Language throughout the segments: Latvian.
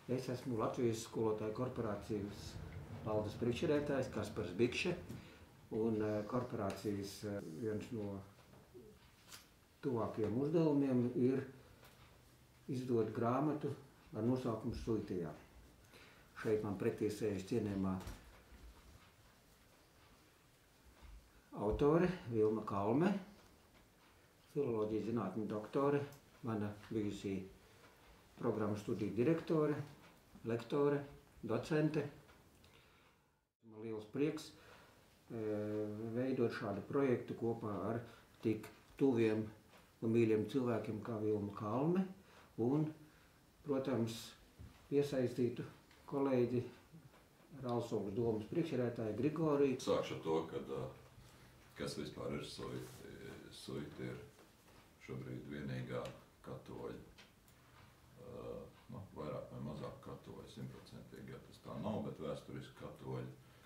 Es esmu Latvijas skolotāju korporācijas valdes priekšsēdētājs Kaspars Bikše, un korporācijas viens no tuvākajiem uzdevumiem ir izdot grāmatu ar nosaukumu Suitijā. Šeit man pretī sēž cienījamā autore Vilma Kalme, filoloģijas zinātņu doktore, mana bijusī programmu studiju direktore, lektore, docente. Man liels prieks veidot šādu projektu kopā ar tik tuviem un mīļiem cilvēkiem kā Vilma Kalme un, protams, piesaistītu kolēģi Ralsovas domas priekšsēdētāju Grigoriju. Sākšu ar to, kas vispār ir Suita. Suita ir šobrīd vienīgā katoļa, vairāk vai mazāk katoļa, 100%, ja tas tā nav, bet vēsturiski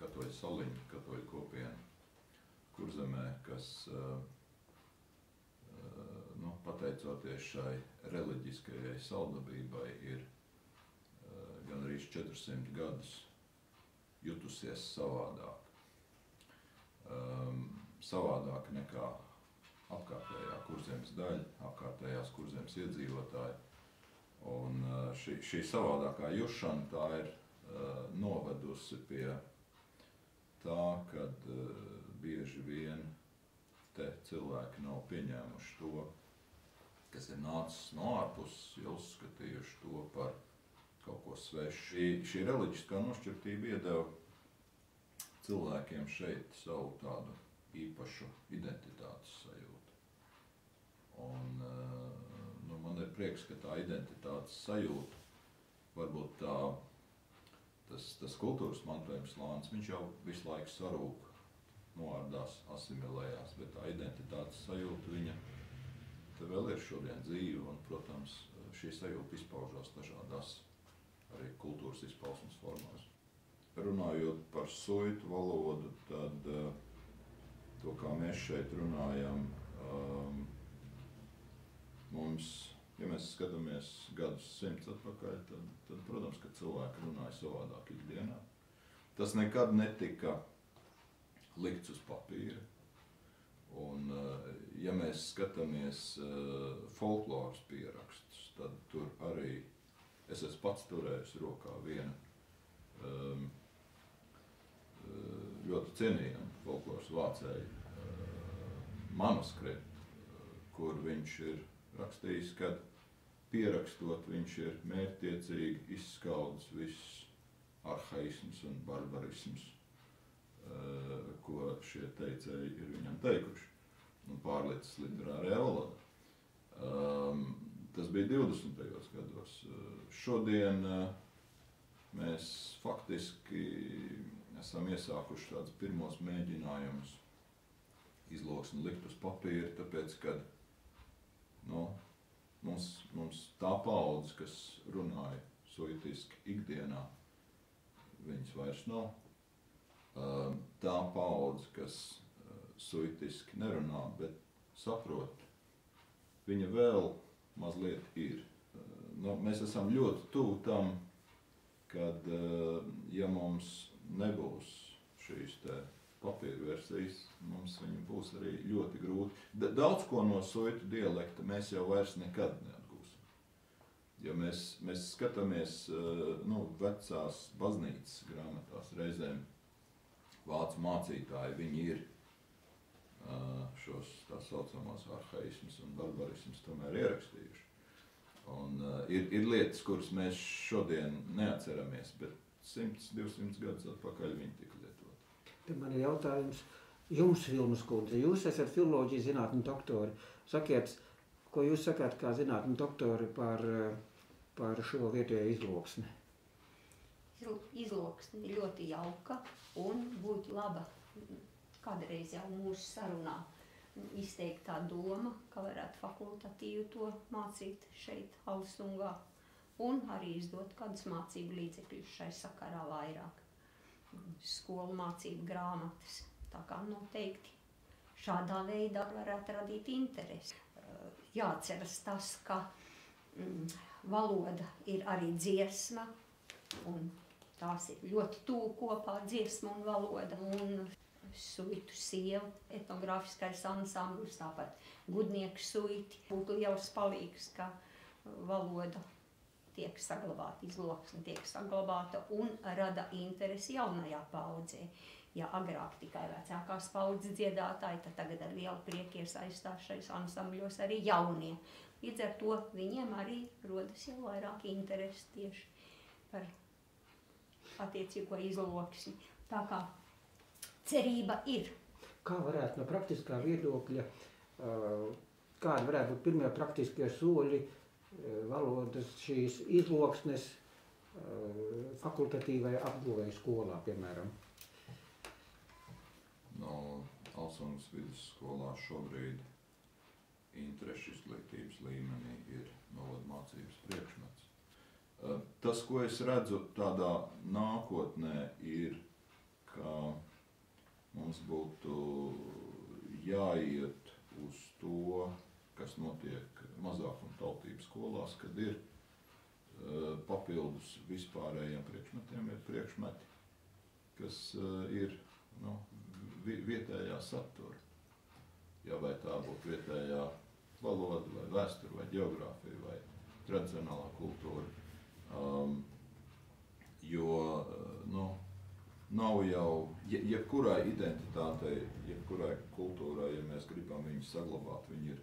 katoļa saliņa, katoļa kopiena Kurzemē, kas pateicoties šai reliģiskajai saldabībai ir gan arī 400 gadus jutusies savādāk. Savādāk nekā apkārtējā Kurzemes daļa, apkārtējās Kurzemes iedzīvotāji. Un šī savādākā jušana tā ir novedusi pie tā, kad bieži vien te cilvēki nav pieņēmuši to, kas ir nācis no ārpuses, ja uzskatījuši to par kaut ko svešu. Šī reliģiskā nošķirtība iedeva cilvēkiem šeit savu tādu īpašu identitātes sajūtu. Un man ir prieks, ka tā identitātes sajūta, varbūt tas kultūras mantojuma slānis, viņš jau visu laiku sarūk, noārdās, asimilējās, bet tā identitātes sajūta, viņa te vēl ir šodien dzīva, un, protams, šī sajūta izpaužās dažādās arī kultūras izpausmes formās. Runājot par suitu valodu, tad to, kā mēs šeit runājam, mums, ja mēs skatāmies gadus simts atpakaļ, tad, protams, ka cilvēki runāja savādāk ikdienā. Tas nekad netika likts uz papīra. Un, ja mēs skatāmies folkloras pierakstus, tad tur arī es esmu pats turējis rokā vienu ļoti cienījamu folkloras vācēju manuskriptu, kur viņš ir rakstījis, kad pierakstot viņš ir mērķtiecīgi izskaudis visus arhaismus un barbarismus, ko šie teicēji ir viņam teikuši, un pārlicis literārajā valodā. Tas bija 20. gados. Šodien mēs faktiski esam iesākuši tādus pirmos mēģinājumus izloksni likt uz papīra, tāpēc, kad mums tā paudze, kas runāja suitiski ikdienā, viņas vairs nav. Tā paudze, kas suitiski nerunā, bet saprot, viņa vēl mazliet ir. Mēs esam ļoti tuvu tam, kad, ja mums nebūs šīs te papīra versijas, mums viņa būs arī ļoti grūti. Daudz ko no suitu dialekta mēs jau vairs nekad neatgūsim. Ja mēs skatāmies vecās baznīcas grāmatās, reizēm vācu mācītāji, viņi ir šos tā saucamās arhaismus un barbarismus tomēr ierakstījuši. Un ir lietas, kuras mēs šodien neatceramies, bet 100-200 gadus atpakaļ viņi tika lietoti. Te man ir jautājums jums, Vilmas kundze. Jūs esat filoloģijas zinātņu doktori. Sakiet, ko jūs sakāt kā zinātņu doktori par šo vietējo izloksni? Izloksne ir ļoti jauka un būtu laba kādreiz jau mūsu sarunā izteikt tā doma, ka varētu fakultatīvi to mācīt šeit, Alstungā, un arī izdot kādus mācību līdzekļus šai sakarā vairāk. Skolu mācību grāmatas, tā kā noteikti šādā veidā varētu radīt interesi. Jāatceras tas, ka valoda ir arī dziesma, Un tās ir ļoti tuvu kopā dziesma un valoda. Un suitu sieva, etnogrāfiskais ansamblis, tāpat gudnieku suiti. Būtu liels palīgs, ka valoda tiek saglabāta, izloksne tiek saglabāta un rada interesi jaunajā paudzē. Ja agrāk tikai vecākās paudzes dziedātāji, tad tagad ar lielu prieku iesaistās šais ansambļos arī jaunie. Līdz ar to viņiem arī rodas jau vairāk interesi tieši par attiecīgo izloksni. Tā kā cerība ir. Kā varētu no praktiskā viedokļa, kādi varētu būt pirmie praktiskie soļi valodas šīs izloksnes fakultatīvai apguvei skolā, piemēram? No Alsungas vidusskolā šobrīd interešu izglītības līmenī ir valodu mācības priekšmets. Tas, ko es redzu tādā nākotnē, ir, ka mums būtu jāiet uz to, kas notiek mazākuma tautības skolās, kad ir papildus vispārējiem priekšmetiem, ir priekšmeti, kas ir vietējā satura. Ja vai tā būtu vietējā valoda, vai vēsture, vai geogrāfija, vai tradicionālā kultūra. Nav jau, jebkurai identitātei, jebkurai kultūrai, ja mēs gribam viņu saglabāt, viņi ir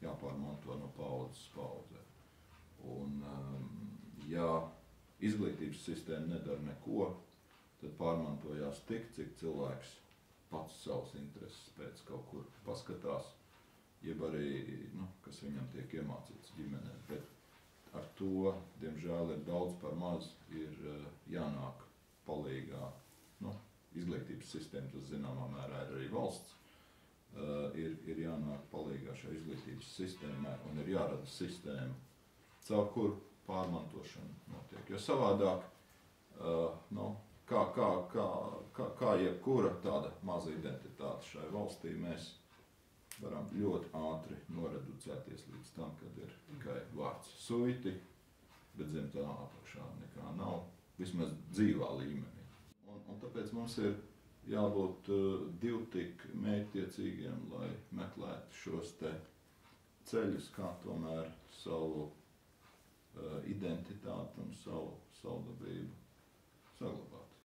jāpārmanto no paudzes paudzē. Un, ja izglītības sistēma nedara neko, tad pārmantojās tik, cik cilvēks pats savas intereses pēc kaut kur paskatās, jeb arī, kas viņam tiek iemācīts ģimenē. Bet ar to, diemžēl, ir daudz par maz, ir jānāk palīgā. Izglītības sistēma, tas zināmā mērā ir arī valsts, ir jānāk palīgā šai izglītības sistēmai un ir jārada sistēma, caur kur pārmantošana notiek. Jo savādāk, kā jebkura tāda maza identitāte šai valstī, mēs varam ļoti ātri noreducēties līdz tam, kad ir tikai vārds suiti, bet zem tā apakšā nekā nav, vismaz dzīvā līmenī. Un tāpēc mums ir jābūt divtik mērķtiecīgiem, lai meklētu šos te ceļus, kā tomēr savu identitāti un savu dabību saglabāt.